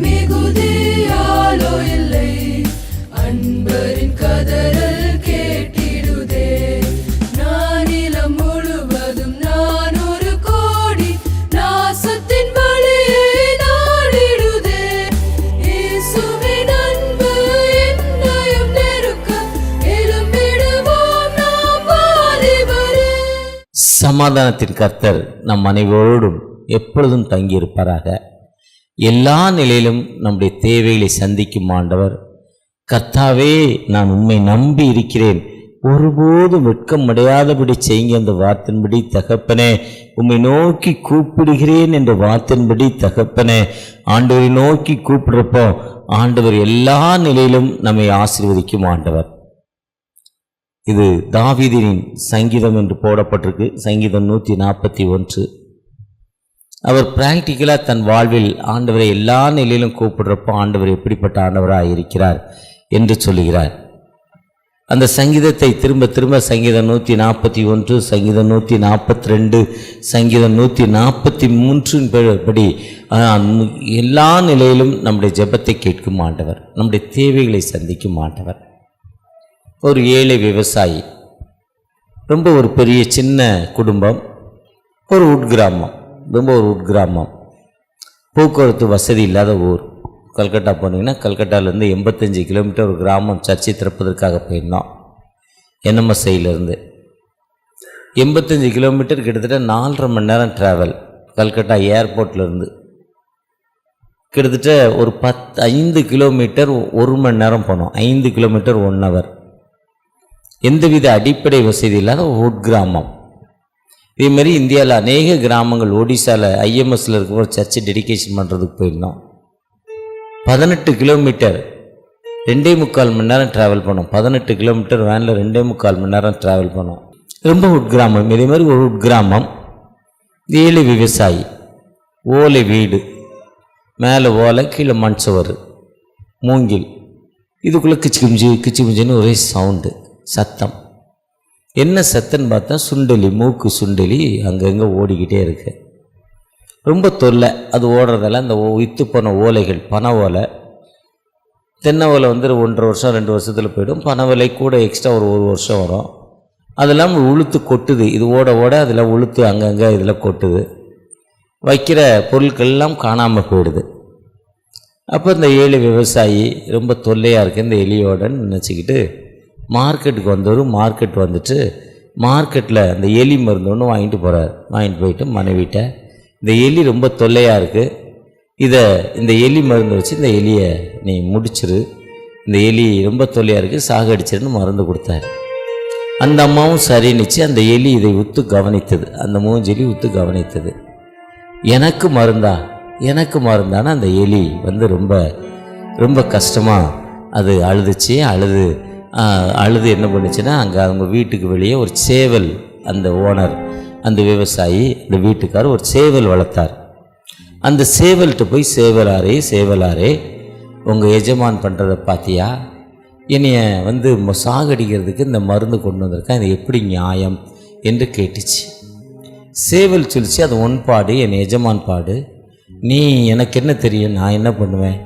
மிகுதியாலோ இல்லை, அன்பரின் கதறல் கேட்டிடுதே. நானிலம் முழுவதும் 400 கோடி நாசத்தின் வழியை நாடிடுதே. இயேசுவின் அன்பு என்னையும் நெருக்க எழும்பிடுவோம் நாம் வாலிபரே. சமாதானத்தின் கர்த்தர் நம் அனைவரோடும் எப்பொழுதும் தங்கியிருப்பாராக. எல்லா நிலையிலும் நம்முடைய தேவைகளை சந்திக்கும் ஆண்டவர். கர்த்தாவே, நான் உம்மை நம்பி இருக்கிறேன், ஒருபோதும் வெட்கம் அடையாதபடி செய்யுங்க அந்த வார்த்தையின்படி தகப்பனே. உம்மை நோக்கி கூப்பிடுகிறேன் என்ற வார்த்தையின்படி தகப்பனே. ஆண்டவரை நோக்கி கூப்பிடுறப்போ ஆண்டவர் எல்லா நிலையிலும் நம்மை ஆசீர்வதிக்கும் ஆண்டவர். இது தாவீதின் சங்கீதம் என்று போடப்பட்டிருக்கு. சங்கீதம் 141. அவர் பிராக்டிக்கலாக தன் வாழ்வில் ஆண்டவரை எல்லா நிலையிலும் கூப்பிடுறப்போ ஆண்டவர் எப்படிப்பட்ட ஆண்டவராக இருக்கிறார் என்று சொல்லுகிறார். அந்த சங்கீதத்தை திரும்ப திரும்ப சங்கீதம் 141, சங்கீதம் 142, சங்கீதம் 143 படி எல்லா நிலையிலும் நம்முடைய ஜெபத்தை கேட்கும் ஆண்டவர், நம்முடைய தேவைகளை சந்திக்கும் ஆண்டவர். ஒரு ஏழை விவசாயி, ரொம்ப ஒரு பெரிய சின்ன குடும்பம், ஒரு உட்கிராமம், ரொம்ப ஒரு உட்கிராமம், போக்குவரத்து வசதி இல்லாத ஊர். கல்கட்டா போனீங்கன்னா கல்கட்டாவிலேருந்து 85 கிலோமீட்டர் ஒரு கிராமம் சர்ச்சை திறப்பதற்காக போயிருந்தோம். NMSIலேருந்து 85 கிலோமீட்டர், கிட்டத்தட்ட 4.5 மணி நேரம் ட்ராவல். கல்கட்டா ஏர்போர்ட்லேருந்து கிட்டத்தட்ட ஒரு 5 கிலோமீட்டர் 1 மணி நேரம் போனோம். 5 கிலோமீட்டர் 1 ஹவர். எந்தவித அடிப்படை வசதி இல்லாத உட்கிராமம். இதேமாரி இந்தியாவில் அநேக கிராமங்கள், ஒடிசாவில் IMSல இருக்க ஒரு சர்ச்சை டெடிகேஷன் பண்ணுறதுக்கு போயிருந்தோம். 18 கிலோமீட்டர் 2.25 மணி நேரம் ட்ராவல் பண்ணோம். 18 கிலோமீட்டர் வேனில் 2.25 மணி நேரம் ட்ராவல் பண்ணோம். ரொம்ப உட்கிராமம். இதே மாதிரி ஒரு உட்கிராமம், ஏழை விவசாயி, ஓலை வீடு, மேலே ஓலை, கீழே மண் சுவர், மூங்கில். இதுக்குள்ளே கிச்சு மிஞ்சின்னு ஒரே சவுண்டு, சத்தம். என்ன சத்தன்னு பார்த்தா சுண்டலி, மூக்கு சுண்டலி அங்கங்கே ஓடிக்கிட்டே இருக்கு. ரொம்ப தொல்லை. அது ஓடுறதால அந்த வித்து போன ஓலைகள், பனை ஓலை, தென்னை ஓலை வந்து 1.5 வருஷம் 2 வருஷத்தில் போய்டும். பனை ஓலை கூட எக்ஸ்ட்ரா ஒரு 1 வருஷம் வரும். அதெல்லாம் உளுத்து கொட்டுது. இது ஓட ஓட அதெல்லாம் உளுத்து அங்கங்கே இதில் கொட்டுது. வைக்கிற பொருட்கள்லாம் காணாமல் போயிடுது. அப்போ இந்த ஏழை விவசாயி ரொம்ப தொல்லையாக இருக்குது இந்த எலியோடன்னு நினச்சிக்கிட்டு மார்க்கெட்டுக்கு வந்தவர். மார்க்கெட் வந்துட்டு மார்க்கெட்டில் அந்த எலி மருந்து ஒன்று வாங்கிட்டு போகிறார். வாங்கிட்டு போயிட்டு மனைவிட்ட, இந்த எலி ரொம்ப தொல்லையாக இருக்குது, இந்த எலி மருந்து வச்சு இந்த எலியை நீ முடிச்சிரு, இந்த எலி ரொம்ப தொல்லையாக இருக்குது, சாகடிச்சிருன்னு மருந்து கொடுத்தாரு. அந்த அம்மாவும் சரின்னுச்சு. அந்த எலி இதை உத்து கவனித்தது, அந்த மூஞ்செலி உத்து கவனித்தது. எனக்கு மருந்தான அந்த எலி வந்து ரொம்ப ரொம்ப கஷ்டமாக அது அழுதுச்சு. அழுது என்ன பண்ணுச்சுன்னா, அங்கே அவங்க வீட்டுக்கு வெளியே ஒரு சேவல், அந்த ஓனர், அந்த விவசாயி, அந்த வீட்டுக்கார் ஒரு சேவல் வளர்த்தார். அந்த சேவல்கிட்ட போய், சேவலாரே உங்கள் எஜமான் பண்ணுறதை பார்த்தியா? என்னைய வந்து சாகடிக்கிறதுக்கு இந்த மருந்து கொண்டு வந்திருக்கேன், இது எப்படி நியாயம் என்று கேட்டுச்சு. சேவல் சொல்லிச்சு, அது உன் பாடு, என் எஜமான் பாடு, நீ எனக்கு என்ன தெரியும், நான் என்ன பண்ணுவேன்,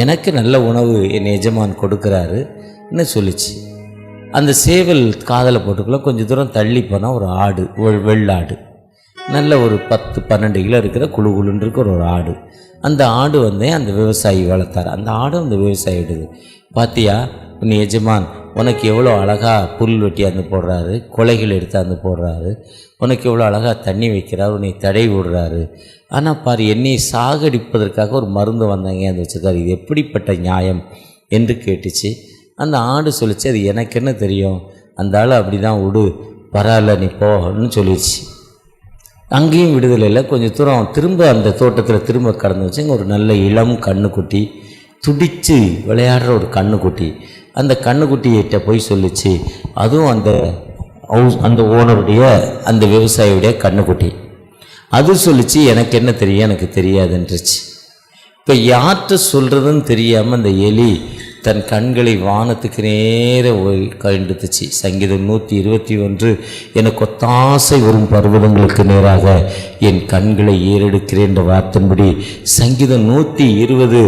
எனக்கு நல்ல உணவு என் எஜமான் கொடுக்குறாருன்னு சொல்லிச்சு. அந்த சேவல் காதலை போட்டுக்குள்ள கொஞ்சம் தூரம் தள்ளி போனால் ஒரு ஆடு, வெள்ளாடு, நல்ல ஒரு 10-12 கிலோ இருக்கிற குழுன்னு இருக்கிற ஒரு ஆடு. அந்த ஆடு வந்து அந்த விவசாயி வளர்த்தார். அந்த ஆடு அந்த விவசாயி விடுது. பார்த்தியா, உன் எஜமான் உனக்கு எவ்வளோ அழகாக புல் வெட்டியாந்து போடுறாரு, கொலைகள் எடுத்தாந்து போடுறாரு, உனக்கு எவ்வளோ அழகாக தண்ணி வைக்கிறார், உன்னை தடை விடுறாரு. ஆனால் பாரு, என்னை சாகடிப்பதற்காக ஒரு மருந்து வந்தாங்க அந்த வச்சுருக்காரு, இது எப்படிப்பட்ட நியாயம் என்று கேட்டுச்சு. அந்த ஆடு சொல்லிச்சு, அது எனக்கு என்ன தெரியும், அந்த ஆள் அப்படி தான் விடு, பரவாயில்ல நீ போன்னு சொல்லிடுச்சு. அங்கேயும் விடுதலை இல்லை. கொஞ்சம் தூரம் திரும்ப அந்த தோட்டத்தில் திரும்ப கடந்து வச்சு, ஒரு நல்ல இளம் கண்ணுக்குட்டி, துடித்து விளையாடுற ஒரு கண்ணுக்குட்டி, அந்த கண்ணுக்குட்டிகிட்ட போய் சொல்லிச்சு. அதுவும் அந்த ஓனருடைய, அந்த விவசாயியுடைய கண்ணுக்குட்டி. அது சொல்லிச்சு, எனக்கு என்ன தெரியும், எனக்கு தெரியாதுன்றுச்சு. இப்போ யார்கிட்ட சொல்கிறதுன்னு தெரியாமல் அந்த எலி தன் கண்களை வானத்துக்கு நேர கண்டுத்துச்சு. சங்கீதம் 121, எனக்கு ஒத்தாசை வரும் பர்வதங்களுக்கு நேராக என் கண்களை ஏறெடுக்கிறேன் என்ற வார்த்தையின்படி சங்கீதம் 120,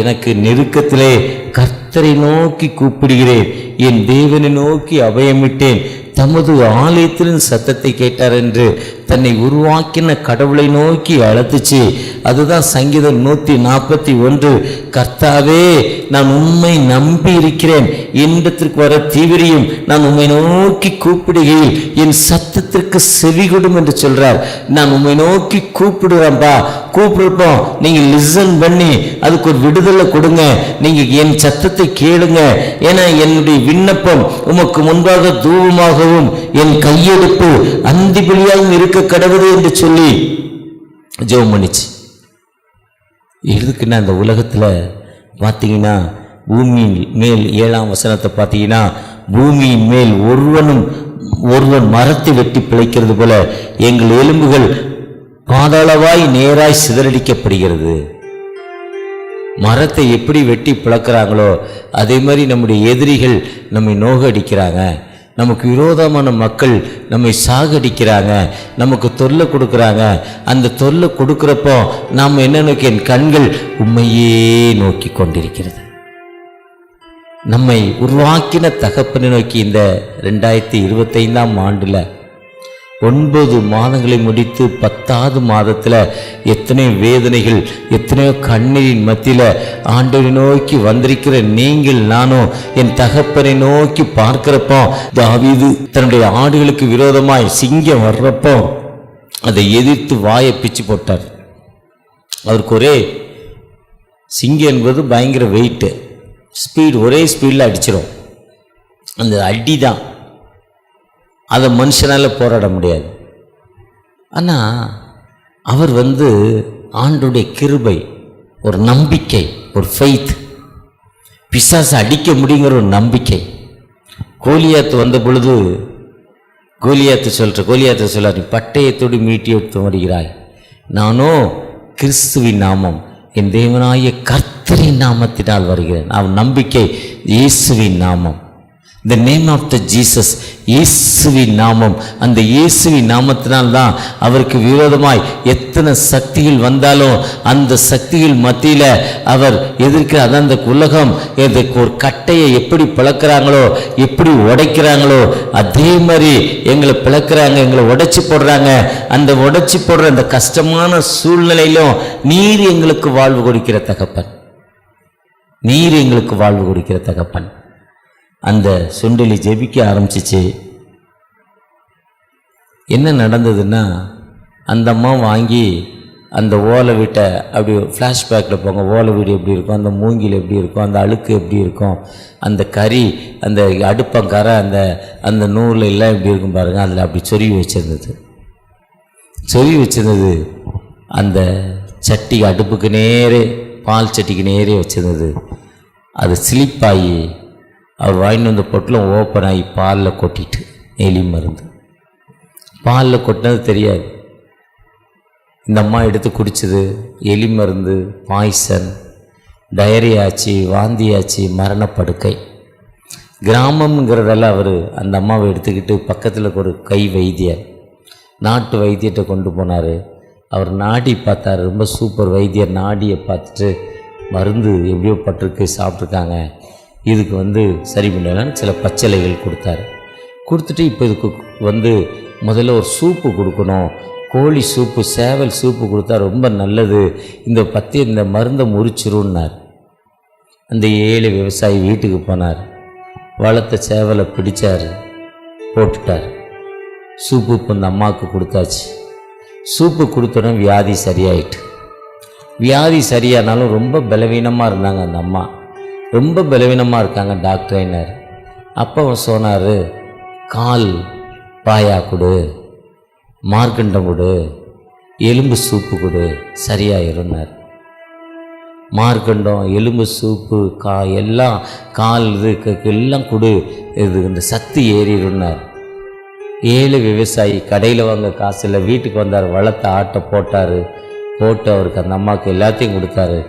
எனக்கு நெருக்கத்திலே கர்த்தரை நோக்கி கூப்பிடுகிறேன், என் தேவனை நோக்கி அபயமிட்டேன், தமது ஆலயத்தின் சத்தத்தை கேட்டார் என்று தன்னை உருவாக்கின கடவுளை நோக்கி அழைத்துச்சு. அதுதான் சங்கீதம் 141, கர்த்தாவே நான் உம்மை நம்பி இருக்கிறேன், என்னிடத்திற்கு வர தீவிரியும், நான் உம்மை நோக்கி கூப்பிடுகையில் என் சத்தத்திற்கு செவிகொடும் என்று சொல்றார். நான் உம்மை நோக்கி கூப்பிடுறேன்பா, கூப்பிடுப்போம், நீங்க லிசன் பண்ணி அதுக்கு ஒரு விடுதலை கொடுங்க, நீங்க என் சத்தத்தை கேளுங்க, ஏன்னா என்னுடைய விண்ணப்பம் உமக்கு முன்பாக தூபமாகவும் என் கையெடுப்பு அந்திபலியாகவும் இருக்க கடவுது என்று சொல்லி ஜெபம் பண்ணிச்சு. எதுக்குன்னா அந்த உலகத்துல பார்த்தீங்கன்னா பூமியின் மேல் 7ஆம் வசனத்தை பார்த்தீங்கன்னா, பூமியின் மேல் ஒருவன் மரத்தை வெட்டி பிழைக்கிறது போல எங்கள் எலும்புகள் பாதாளவாய் நேராய் சிதறடிக்கப்படுகிறது. மரத்தை எப்படி வெட்டி பிளக்கிறாங்களோ அதே மாதிரி நம்முடைய எதிரிகள் நம்மை நோகடிக்கிறாங்க, நமக்கு விரோதமான மக்கள் நம்மை சாகடிக்கிறாங்க, நமக்கு தொல்லை கொடுக்குறாங்க. அந்த தொல்லை கொடுக்குறப்போ நாம் என்ன நோக்கி, என் கண்கள் உண்மையே நோக்கி கொண்டிருக்கிறது. நம்மை உருவாக்கின தகப்பனை நோக்கி இந்த 2025ஆம் ஆண்டில் 9 மாதங்களை முடித்து 10வது மாதத்தில் எத்தனையோ வேதனைகள், எத்தனையோ கண்ணீரின் மத்தியில் ஆண்டவரை நோக்கி வந்திருக்கிற நீங்கள் நானும் என் தகப்பனை நோக்கி பார்க்கிறப்போ, தாவீது தன்னுடைய ஆடுகளுக்கு விரோதமாய் சிங்கம் வர்றப்போ அதை எதிர்த்து வாயை பிச்சு போட்டார். அவருக்கு ஒரே சிங்கம் என்பது பயங்கர வெயிட்டு, ஸ்பீடு, ஒரே ஸ்பீடில் அடிச்சிடும். அந்த அடி தான், அதை மனுஷனால் போராட முடியாது. ஆனால் அவர் ஆண்டுடைய கிருபை, ஒரு நம்பிக்கை, ஒரு ஃபெய்த், பிசாசை அடிக்க முடியுங்கிற ஒரு நம்பிக்கை. கோலியாத்து வந்த பொழுது கோலியாத்து சொல்கிறார், நீ பட்டயத்தோடு மீட்டி எடுத்து வருகிறாய், நானோ கிறிஸ்துவின் நாமம், என் தேவனாய கர்த்தரின் நாமத்தினால் வருகிறேன். அவன் நம்பிக்கை இயேசுவின் நாமம், the name of the Jesus, இயேசுவின் நாமம். அந்த இயேசுவின் நாமத்தினால்தான் அவருக்கு விரோதமாய் எத்தனை சக்திகள் வந்தாலும் அந்த சக்திகள் மத்தியில் அவர் எதிர்க்கிற அந்த உலகம் ஒரு கட்டையை எப்படி பிளக்கிறாங்களோ, எப்படி உடைக்கிறாங்களோ அதே மாதிரி எங்களை பிளக்கிறாங்க, எங்களை உடைச்சி போடுறாங்க. அந்த உடைச்சி போடுற அந்த கஷ்டமான சூழ்நிலையிலும் நீர் எங்களுக்கு வாழ்வு கொடுக்கிற தகப்பன், நீர் எங்களுக்கு வாழ்வு கொடுக்கிற தகப்பன். அந்த சுண்டலி ஜெபிக்க ஆரம்பிச்சிச்சு. என்ன நடந்ததுன்னா, அந்த அம்மா வாங்கி அந்த ஓலை வீட்டை அப்படி ஃப்ளாஷ்பேக்கில் போங்க, ஓலை வீடு எப்படி இருக்கும், அந்த மூங்கில் எப்படி இருக்கும், அந்த அழுக்கு எப்படி இருக்கும், அந்த கறி, அந்த அடுப்பங்கரை, அந்த நூல் எல்லாம் எப்படி இருக்கும் பாருங்கள், அதில் அப்படி சொருவி வச்சிருந்தது. அந்த சட்டி அடுப்புக்கு நேரே, பால் சட்டிக்கு நேரே வச்சிருந்தது. அது ஸ்லிப்பாகி அவர் வாங்கிட்டு வந்த பொட்டலம் ஓப்பன் ஆகி பாலில் கொட்டிட்டு, எலி மருந்து பாலில் கொட்டினது தெரியாது. இந்த அம்மா எடுத்து குடிச்சது, எலி மருந்து, பாய்சன், டயரி ஆச்சு, வாந்தி ஆச்சு, மரணப்படுக்கை. கிராமம்ங்கிறதால அவர் அந்த அம்மாவை எடுத்துக்கிட்டு பக்கத்தில் ஒரு கை வைத்தியர், நாட்டு வைத்தியத்தை கொண்டு போனார். அவர் நாடி பார்த்தார், ரொம்ப சூப்பர் வைத்தியர். நாடியை பார்த்துட்டு மருந்து எப்படியோ பட்டிருக்கு, சாப்பிட்ருக்காங்க, இதுக்கு சரி பண்ணலான்னு சில பச்சளைகள் கொடுத்தாரு. கொடுத்துட்டு இப்போ இதுக்கு முதல்ல ஒரு சூப்பு கொடுக்கணும், கோழி சூப்பு, சேவல் சூப்பு கொடுத்தா ரொம்ப நல்லது, இந்த மருந்தை முறிச்சிருன்னார். அந்த ஏழை விவசாயி வீட்டுக்கு போனார், வளர்த்த சேவலை பிடிச்சார், போட்டுட்டார். சூப்பு இப்போ இந்த அம்மாவுக்கு கொடுத்தாச்சு. சூப்பு கொடுத்தோன்னே வியாதி சரியாயிட்டு. வியாதி சரியானாலும் ரொம்ப பலவீனமாக இருந்தாங்க அந்த அம்மா, ரொம்ப பலவீனமாக இருக்காங்க டாக்டர் என்னார். அப்போ அவர் சொன்னார், கால் பாயா கொடு, மார்க்கண்டம் கொடு, எலும்பு சூப்பு கொடு, சரியாயிருந்தார். மார்க்கண்டம், எலும்பு சூப்பு, எல்லாம் கால் எல்லாம் கொடு, இந்த சத்து ஏறிடுனார். ஏழு விவசாயி கடையில் வாங்க காசு இல்லை, வீட்டுக்கு வந்தார், வளர்த்த ஆட்டை போட்டார், போட்டு அவருக்கு அந்த அம்மாவுக்கு எல்லாத்தையும் கொடுத்தாரு.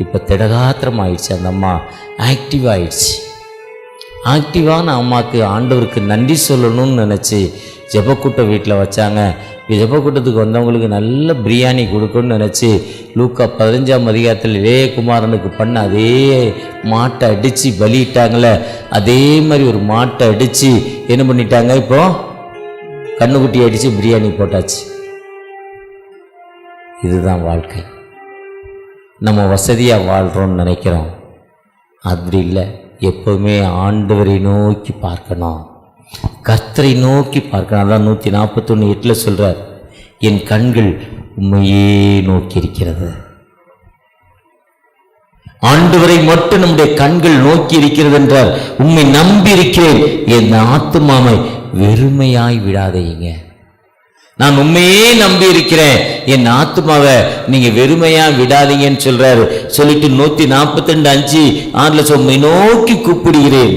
இப்போ திடகாத்திரம் ஆயிடுச்சு. அந்த அம்மா ஆக்டிவ் ஆயிடுச்சு. ஆக்டிவான அம்மாவுக்கு ஆண்டவருக்கு நன்றி சொல்லணும்னு நினச்சி ஜெபக்கூட்டம் வீட்டில் வச்சாங்க. ஜெபக்கூட்டத்துக்கு வந்தவங்களுக்கு நல்ல பிரியாணி கொடுக்கணும்னு நினச்சி லூக்கா 15ஆம் அதிகாரத்தில் இளையகுமாரனுக்கு பண்ண அதே மாட்டை அடித்து பலியிட்டாங்களே, அதே மாதிரி ஒரு மாட்டை அடித்து என்ன பண்ணிட்டாங்க, இப்போ கண்ணுக்குட்டி அடித்து பிரியாணி போட்டாச்சு. இதுதான் வாழ்க்கை. நம்ம வசதியாக வாழ்கிறோன்னு நினைக்கிறோம், அப்படி இல்லை. எப்போவுமே ஆண்டவரை நோக்கி பார்க்கணும், கர்த்தரை நோக்கி பார்க்கணும். அதான் 141:8 சொல்கிறார், என் கண்கள் உண்மையே நோக்கி இருக்கிறது. ஆண்டவரை மட்டும் நம்முடைய கண்கள் நோக்கி இருக்கிறது என்றால், உண்மை நம்பி இருக்கிறேன், என் ஆத்துமாவை வெறுமையாய் விடாதீங்க. நான் உண்மையே நம்பி இருக்கிறேன், என் ஆத்துமாவை நீங்க வெறுமையா விடாதீங்கன்னு சொல்றாரு. சொல்லிட்டு 142:5-6 உண்மை நோக்கி கூப்பிடுகிறேன்,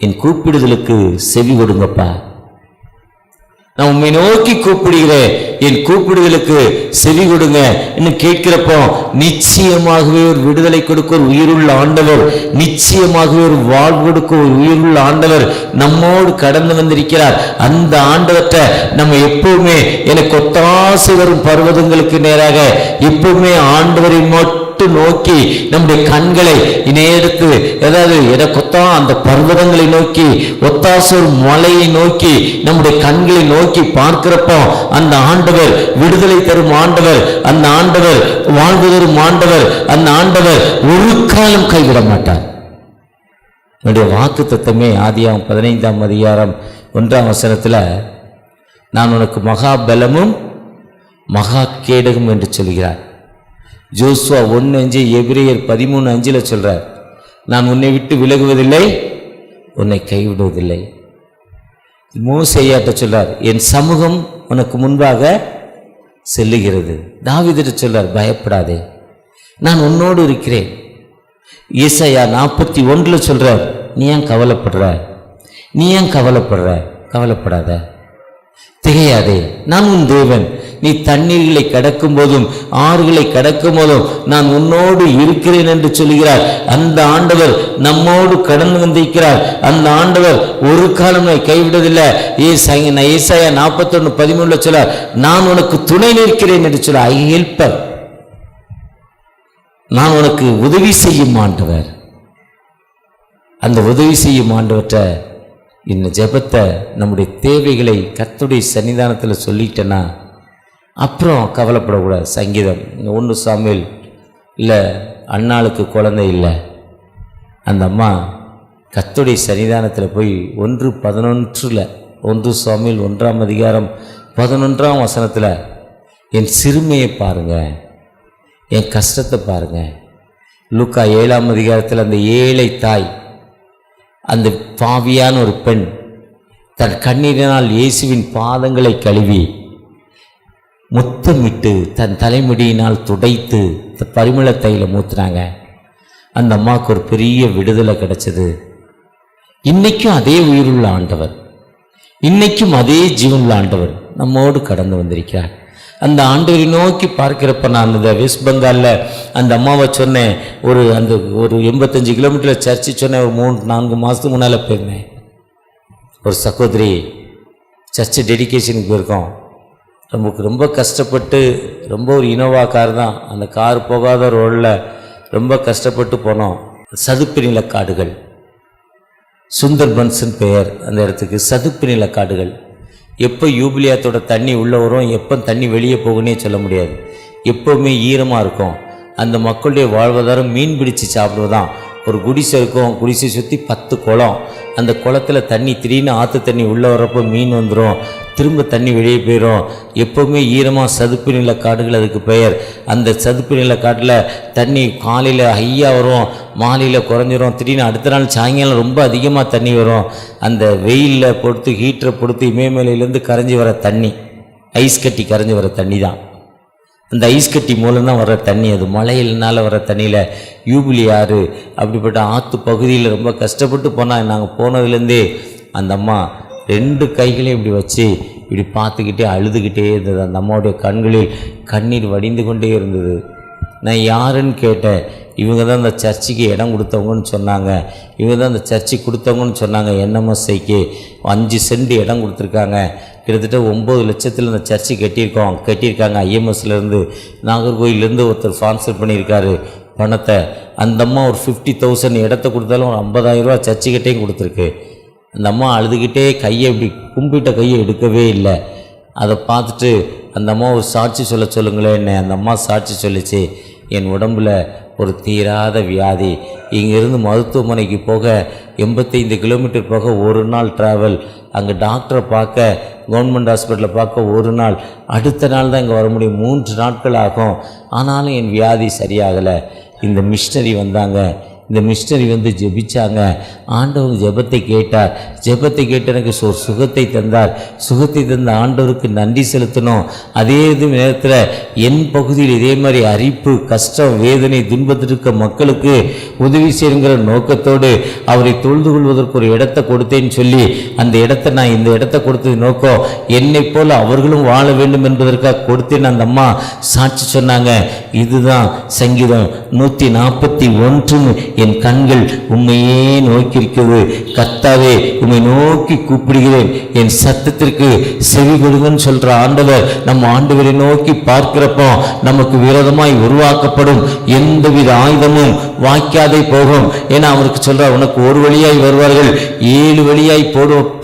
என் கூப்பிடுதலுக்கு செவி கொடுங்கப்பா. நான் உண்மை நோக்கி கூப்பிடுகிறேன், என் கூப்பிடுதலுக்கு செவி கொடுங்க இன்னும் கேட்கிறப்போ, நிச்சயமாகவே ஒரு விடுதலை கொடுக்க ஒரு உயிருள்ள ஆண்டவர், நிச்சயமாகவே ஒரு வாழ்வு கொடுக்க ஒரு உயிருள்ள ஆண்டவர் நம்மோடு கடந்து வந்திருக்கிறார். அந்த ஆண்டவற்ற நம்ம எப்பவுமே, எனக்கு ஒத்தாசை வரும் பர்வதங்களுக்கு நேராக எப்பவுமே ஆண்டவரை மட்டும் நோக்கி நம்முடைய கண்களை இணையெடுத்து, ஏதாவது எனக்கொத்தா அந்த பர்வதங்களை நோக்கி, ஒத்தாசூர் மலையை நோக்கி நம்முடைய கண்களை நோக்கி பார்க்கிறப்போ, அந்த ஆண்டவர் விடுதலை தரும் ஆண்டவர், அந்த ஆண்டவர் வாழ்வு தரும் ஆண்டவர், அந்த ஆண்டவர் ஒரு காலம் கைவிட மாட்டார். என்னுடைய வாக்கு தத்தமே ஆதியாகமம் 15ஆம் அதிகாரம் 1ஆம் வசனத்தில், நான் உனக்கு மகா பலமும் மகா கேடகம் என்று சொல்கிறார். ஜோசுவா 1:5, எபிரேயர் 13:5 சொல்றார், நான் உன்னை விட்டு விலகுவதில்லை, உன்னை கைவிடுவதில்லை. மோசேயாட்ட சொல்றார், என் சமூகம் உனக்கு முன்பாக செல்லுகிறது. தாவீதுட்ட சொல்றார், பயப்படாதே, நான் உன்னோடு இருக்கிறேன். ஏசாயா 41 சொல்றார், நீ ஏன் கவலைப்படுற, நீ ஏன் கவலைப்படுற, கவலைப்படாத, திகையாதே, நான் உன் தேவன். நீ தண்ணீர்களை கடக்கும் போதும் ஆறுகளை கடக்கும் போதும் நான் உன்னோடு இருக்கிறேன் என்று சொல்கிறார். அந்த ஆண்டவர் நம்மோடு கடந்து வந்திருக்கிறார். அந்த ஆண்டவர் ஒரு காலம் கைவிடுவதில்லை. ஏசாயா 41:13 சொல்றார், நான் உனக்கு துணை நிற்கிறேன் என்று சொல்ல, ஐ ஹெல்பர், நான் உனக்கு உதவி செய்யும் ஆண்டவர். அந்த உதவி செய்யும் ஆண்டவற்ற இந்த ஜெபத்தை, நம்முடைய தேவைகளை கர்த்தருடைய சன்னிதானத்தில் சொல்லிட்டேன்னா அப்புறம் கவலைப்படக்கூடாது. சங்கீதம் 1 சாமுவேல் இல்லை, அண்ணாளுக்கு குழந்தை இல்லை, அந்த அம்மா கர்த்தருடைய சன்னிதானத்தில் போய் 1:11 1 சாமுவேல் 1ஆம் அதிகாரம் 11ஆம் வசனத்தில், என் சிறுமையை பாருங்க, என் கஷ்டத்தை பாருங்க. லூக்கா 7ஆம் அதிகாரத்தில் அந்த ஏழை தாய், அந்த பாவியான ஒரு பெண் தன் கண்ணீரினால் இயேசுவின் பாதங்களை கழுவி முத்தமிட்டு தன் தலைமுடியினால் துடைத்து பரிமள தைலம் ஊத்துனாங்க. அந்த அம்மாவுக்கு ஒரு பெரிய விடுதலை கிடைச்சது. இன்னைக்கும் அதே உயிருள்ள ஆண்டவர், இன்னைக்கும் அதே ஜீவனுள்ள ஆண்டவர் நம்மோடு கடந்து வந்திருக்கிறார். அந்த ஆண்டவரை நோக்கி பார்க்கிறப்ப, நான் இந்த வெஸ்ட் பெங்காலில் அந்த அம்மாவை சொன்னேன், ஒரு 85 கிலோமீட்டரில் சர்ச்சு சொன்னேன். ஒரு 3-4 மாதத்துக்கு முன்னால் போயிருந்தேன். ஒரு சகோதரி சர்ச்சு டெடிகேஷனுக்கு போயிருக்கோம். நமக்கு ரொம்ப கஷ்டப்பட்டு, ரொம்ப ஒரு இனோவா கார் தான், அந்த கார் போகாத ரோடில் ரொம்ப கஷ்டப்பட்டு போனோம். சதுப்பு நிலக்காடுகள், சுந்தர்பன்ஸ்ன்னு பெயர் அந்த இடத்துக்கு. சதுப்பு நிலக்காடுகள். எப்போ யூபிலியாத்தோட தண்ணி உள்ளே வரும், எப்போ தண்ணி வெளியே போகுன்னே சொல்ல முடியாது. எப்போவுமே ஈரமாக இருக்கும். அந்த மக்களுடைய வாழ்வாதாரம் மீன் பிடிச்சி சாப்பிடுவதான். ஒரு குடிசை இருக்கும், குடிசை சுற்றி 10 குளம். அந்த குளத்தில் தண்ணி திடீர்னு ஆற்று தண்ணி உள்ளே வரப்போ மீன் வந்துடும், திரும்ப தண்ணி வெளியே போயிடும். எப்போவுமே ஈரமாக சதுப்பு நில காடுகள் அதுக்கு பெயர். அந்த சதுப்பு நில காட்டில் தண்ணி காலையில் ஹையாக வரும், மாலையில் குறைஞ்சிரும், திடீர்னு அடுத்த நாள் சாயங்காலம் ரொம்ப அதிகமாக தண்ணி வரும். அந்த வெயிலில் பொறுத்து ஹீட்டரை பொறுத்து இமயமலையிலேருந்து கரைஞ்சி வர தண்ணி, ஐஸ் கட்டி கரைஞ்சி வர தண்ணி தான். அந்த ஐஸ் கட்டி மூலம்தான் வர தண்ணி. அது மழையினால வர தண்ணியில் யூபிலி ஆறு அப்படிப்பட்ட ஆற்று பகுதியில் ரொம்ப கஷ்டப்பட்டு போனால். நாங்கள் போனதுலேருந்தே அந்த அம்மா 2 கைகளையும் இப்படி வச்சு இப்படி பார்த்துக்கிட்டே அழுதுகிட்டே இருந்தது. அந்த அம்மாவுடைய கண்களில் கண்ணீர் வடிந்து கொண்டே இருந்தது. நான் யாருன்னு கேட்டேன். இவங்க தான் இந்த சர்ச்சுக்கு இடம் கொடுத்தவங்கன்னு சொன்னாங்க, இவங்க தான் இந்த சர்ச்சுக்கு கொடுத்தவங்கன்னு சொன்னாங்க. NMSIக்கு 5 சென்ட் இடம் கொடுத்துருக்காங்க. கிட்டத்தட்ட 9 லட்சத்தில் இந்த சர்ச்சு கட்டியிருக்காங்க. IMSலேருந்து நாகர்கோயிலேருந்து ஒருத்தர் ஸ்பான்சர் பண்ணியிருக்காரு பணத்தை. அந்த அம்மா ஒரு 50,000 இடத்த கொடுத்தாலும் ஒரு 50,000 ரூபா சர்ச்சுக்கிட்டையும் கொடுத்துருக்கு. அந்த அம்மா அழுதுகிட்டே கையை இப்படி கும்பிட்ட கையை எடுக்கவே இல்லை. அதை பார்த்துட்டு அந்த அம்மா ஒரு சாட்சி சொல்லுங்களேன் என்ன. அந்த அம்மா சாட்சி சொல்லிச்சு, என் உடம்பில் ஒரு தீராத வியாதி, இங்கேருந்து மருத்துவமனைக்கு போக 85 கிலோமீட்டர் போக ஒரு நாள் ட்ராவல், அங்கே டாக்டரை பார்க்க கவர்மெண்ட் ஹாஸ்பிட்டலில் பார்க்க ஒரு நாள், அடுத்த நாள் தான் இங்கே வர முடியும், 3 நாட்கள் ஆகும். ஆனாலும் என் வியாதி சரியாகலை. இந்த மிஷினரி வந்தாங்க, இந்த மிஷினரி வந்து ஜெபிச்சாங்க. ஆண்டவர் ஜெபத்தை கேட்டு எனக்கு சுகத்தை தந்தார். சுகத்தை தந்த ஆண்டவருக்கு நன்றி செலுத்தணும். அதே நேரத்தில் என் பகுதியில் இதே மாதிரி அரிப்பு, கஷ்டம், வேதனை, துன்பத்திற்கு மக்களுக்கு உதவி செய்யுங்கிற நோக்கத்தோடு அவரை தொழுது கொள்வதற்கு ஒரு இடத்தை கொடுத்தேன்னு சொல்லி, அந்த இடத்தை நான் இந்த இடத்தை கொடுத்தது நோக்கம் என்னை போல் அவர்களும் வாழ வேண்டும் என்பதற்காக கொடுத்தேன்னு அந்த அம்மா சாட்சி சொன்னாங்க. இதுதான் சங்கீதம் 141. என் கண்கள் உண்மையே நோக்கி இருக்கிறது. கர்த்தாவே, உம்மை நோக்கி கூப்பிடுகிறேன், என் சத்தத்திற்கு செவி கொடுங்கன்னு சொல்ற ஆண்டவர் நம்ம ஆண்டவரை நோக்கி பார்க்கிறப்போ நமக்கு விரோதமாய் உருவாக்கப்படும் எந்தவித ஆயுதமும் வாய்க்காதே போகும். ஏன்னா அவருக்கு சொல்றார், உனக்கு ஒரு வழியாய் வருவார்கள் 7 வழியாய்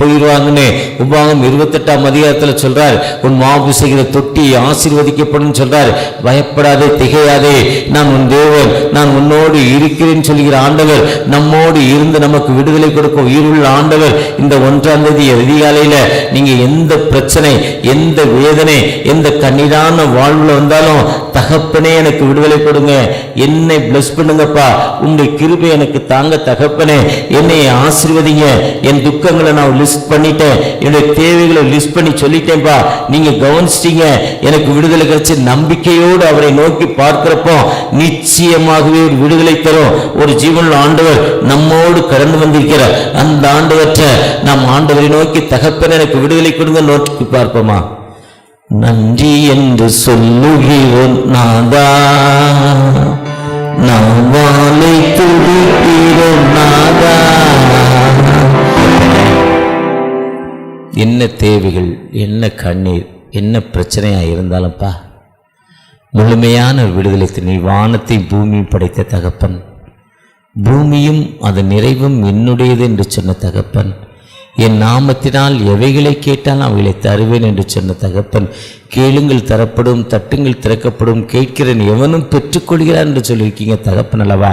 போயிடுவாங்கன்னு உபாகம் 28ஆம் அதிகாரத்தில் சொல்றார். உன் மாவு செய்கிற தொட்டி ஆசீர்வதிக்கப்படும் சொல்றார். பயப்படாதே, திகையாதே, நான் உன் தேவன், நான் உன்னோடு இருக்கிறேன் சொல்லுகிற ஆண்டவர் நம்மோடு இருந்து நமக்கு விடுதலை கொடுக்கும் உயிருள்ள ஆண்டவர். இந்த 1ஆம் தேதி அதிகாலையில நீங்க எந்த பிரச்சனை, எந்த வேதனை, எந்த கண்ணீரான வாழ்வுல வந்தாலும், தகப்பனே எனக்கு விடுதலை கொடுங்க, என்னை பிளஸ் பண்ணுங்கப்பா, உங்களுடைய கிருபை எனக்கு தாங்க தகப்பனே, என்னை ஆசீர்வதிங்க, என் துக்கங்களை நான் லிஸ்ட் பண்ணிட்டேன், என்னுடைய தேவைகளை லிஸ்ட் பண்ணி சொல்லிட்டேன்ப்பா, நீங்க கவனிச்சிட்டீங்க, எனக்கு விடுதலை கிடைச்சி நம்பிக்கையோடு அவரை நோக்கி பார்க்கிறப்போ நிச்சயமாகவே விடுதலை தரும் ஒரு ஜீவனுள்ள ஆண்டவர் நம்மோடு கடந்து வந்திருக்கிறார். அந்த ஆண்டவற்ற நாம் ஆண்டவரை நோக்கி தகப்பன எனக்கு விடுதலை கொடுங்க நோக்கி பார்ப்போமா? நன்றி என்று சொல்லுகிறோம் நாதா, நாவாலை துதிக்கிறோம் நாதா. என்ன தேவைகள், என்ன கண்ணீர், என்ன பிரச்சனையா இருந்தாலும்ப்பா, முழுமையான விடுதலை நீ வானத்தை பூமியும் படைத்த தகப்பன், பூமியும் அதன் நிறைவும் என்னுடையது என்று சொன்ன தகப்பன், என் நாமத்தினால் எவைகளை கேட்டால் அவைகளை தருவேன் என்று சொன்ன தகப்பன், கேளுங்கள் தரப்படும், தட்டுங்கள் திறக்கப்படும், கேட்கிறேன் எவனும் பெற்றுக்கொள்கிறான் என்று சொல்லியிருக்கீங்க தகப்பன் அல்லவா.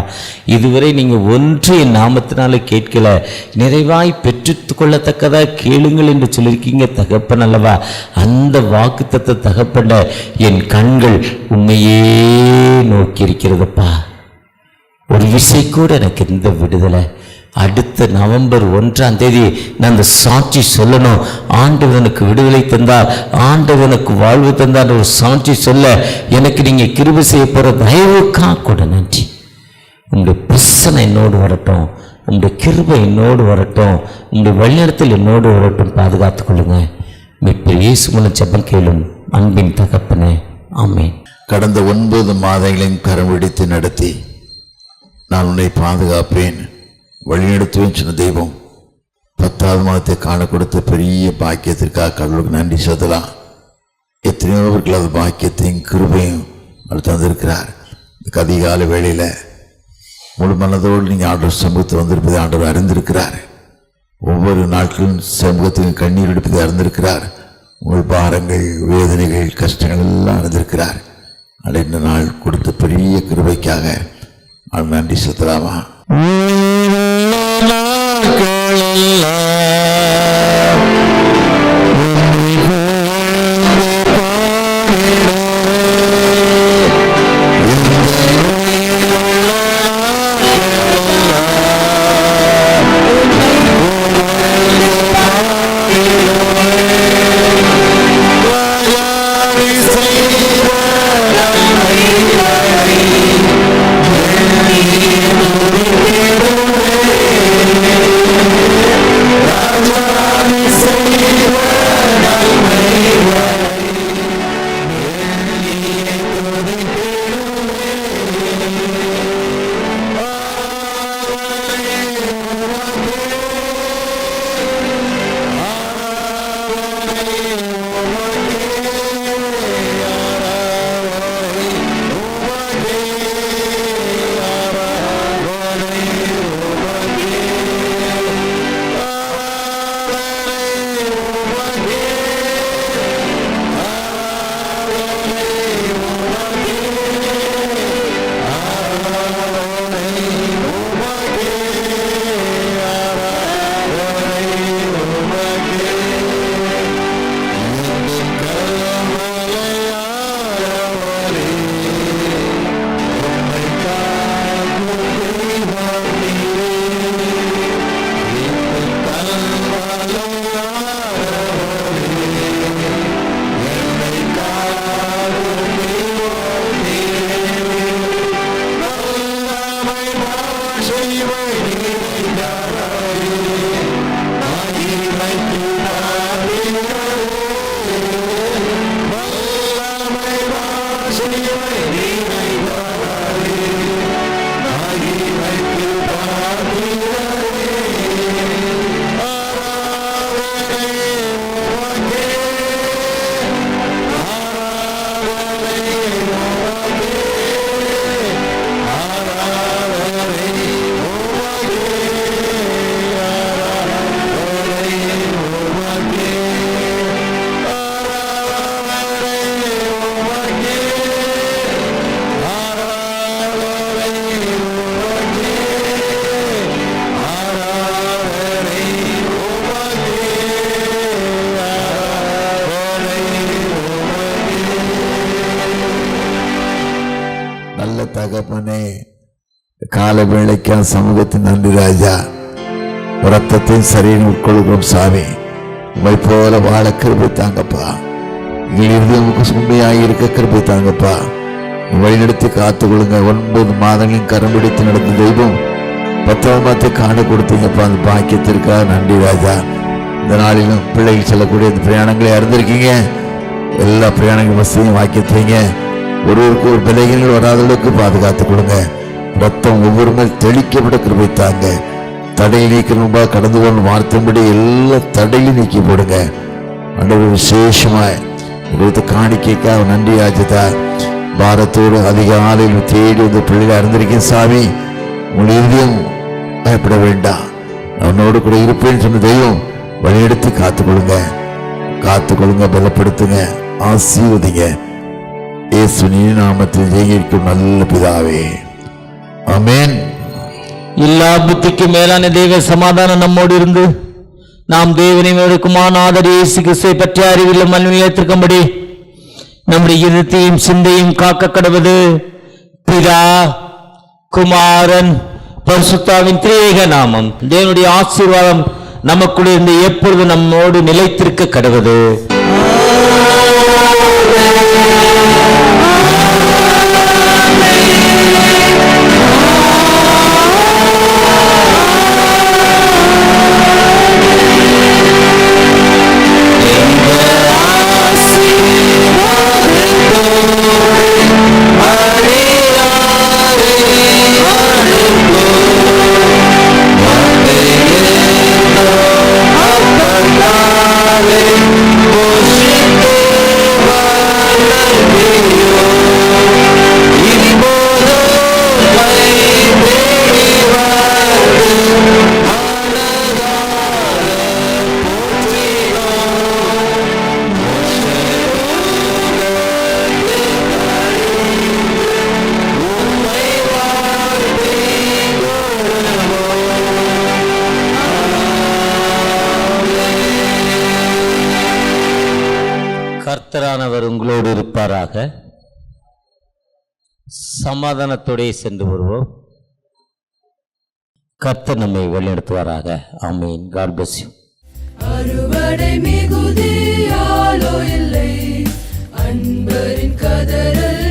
இதுவரை நீங்கள் ஒன்று என் நாமத்தினால கேட்கல, நிறைவாய் பெற்றுக்கொள்ளத்தக்கதாக கேளுங்கள் என்று சொல்லியிருக்கீங்க தகப்பன் அல்லவா. அந்த வாக்கு தத்த தகப்பன என் கண்கள் உண்மையே நோக்கி இருக்கிறதுப்பா. ஒரு விசை கூட எனக்கு இந்த விடுதலை. அடுத்த நவம்பர் 1ஆம் தேதி நான் அந்த சாட்சி சொல்லணும். ஆண்டவனுக்கு விடுதலை தந்தார், ஆண்டவனுக்கு வாழ்வு தந்தார் ஒரு சாட்சி சொல்ல எனக்கு நீங்கள் கிருபை செய்ய போகிற தயவுக்காக கூட நன்றி. உங்களுடைய பிரசனை என்னோடு வரட்டும், உங்களுடைய கிருபை என்னோடு வரட்டும், உங்களுடைய வழிநடத்தல் என்னோடு வரட்டும். பாதுகாத்துக் கொள்ளுங்க. மீட்பர் இயேசு மூலம் ஜெபம் கேளும் அன்பின் தகப்பனே, ஆமென். கடந்த 9 மாதங்களையும் கரம் பிடித்து நடத்தி நான் உன்னை பாதுகாப்பேன், வழிநடத்துவேன் சொன்ன தெய்வம் 10ஆவது மாதத்தை காண கொடுத்த பெரிய பாக்கியத்திற்காக கடவுளுக்கு நன்றி சொல்லலாம். எத்தனையோ பேர்கள் அது பாக்கியத்தையும் கிருபையும் அவர் தந்திருக்கிறார். இந்த அதிகாலை வேளையில் முழு மனதோடு நீங்கள் ஆண்டவர் சமூகத்தை வந்திருப்பதை ஆண்டவர் அறிந்திருக்கிறார். ஒவ்வொரு நாட்களும் சமூகத்திலும் கண்ணீர் எடுப்பதை அறிந்திருக்கிறார். உங்கள் பாரங்கள், வேதனைகள், கஷ்டங்கள் எல்லாம் அறிந்திருக்கிறார். அடைந்த நாள் கொடுத்த பெரிய கிருபைக்காக நன்றி செலுத்தலாமா? தகப்பனே, கால வேளைக்கான சமூகத்தின் நன்றி ராஜா. ரத்தத்தின் சரீரம் உட்கொள்கிறோம் சாமி. உண்மை போல வாழ கிருபை தாங்கப்பா. எங்கள் நமக்கு உண்மையாக இருக்க கிருபை தாங்கப்பா. வழிநடத்தி காத்து கொள்ளுங்க. 9 மாதங்களின் கரம் பிடித்து நடந்த தெய்வம் 10ஆம் மாதத்தை காண கொடுத்தீங்கப்பா. அந்த பாக்கியத்திற்காக நன்றி ராஜா. இந்த நாளிலும் பிள்ளைகள் செல்லக்கூடிய இந்த பிரயாணங்களை அறிந்திருக்கீங்க. எல்லா பிரயாணங்கள் வசதியும் வாக்கியத்தீங்க. ஒருவருக்கு ஒரு விலைகள் வராத அளவுக்கு பாதுகாத்து கொடுங்க. ரத்தம் ஒவ்வொரு மேல் தெளிக்கப்பட கிருபை தாங்க. தடையை நீக்கணும்பா கடந்து கொள்ளும் வார்த்தைப்படி எல்லா தடையும் நீக்கி போடுங்க. ஆண்டவர் விசேஷமாய் உங்களுக்கு காணிக்கைக்காக நன்றி ராஜதா. பாரத்தோடு அதிகாலையில் தேடி வந்து பிள்ளைகளை அறிந்திருக்கேன் சாமி. உங்கள் இறுதியும் பயப்பட வேண்டாம், அவனோடு கூட இருப்பேன்னு சொன்ன தெய்வம் வழியெடுத்து காத்துக்கொள்ளுங்க. பலப்படுத்துங்க, ஆசீர்வதிங்க. இயேசுவின் நாமத்தில் ஜெயிக்கும் நல்ல பிதாவே, ஆமென். எல்லா புத்திக்கு மேலான தேவ சமாதானம் நம்மோடு இருந்து நாம் தேவனை குமாரநாதர் இயேசு கிறிஸ்துவை பற்றி அறிவில் மனநிலையத்திற்கும்படி நம்முடைய இருத்தையும் சிந்தையும் காக்க கடவது பிதா குமாரன் பரிசுத்தாவின் திரியேக நாமம். தேவனுடைய ஆசீர்வாதம் நமக்குள்ள இருந்து எப்பொழுது நம்மோடு நிலைத்திருக்க கடவது. கர்த்தரானவர் உங்களோடு இருப்பாராக. சமாதானத்தோടെ சென்று வருவோம். கர்த்தர் நம்மை வழிநடத்துவாராக. ஆமென். God bless you. அறுவடை மிகுதியாலோ இல்லை, அன்பரின் கதறல்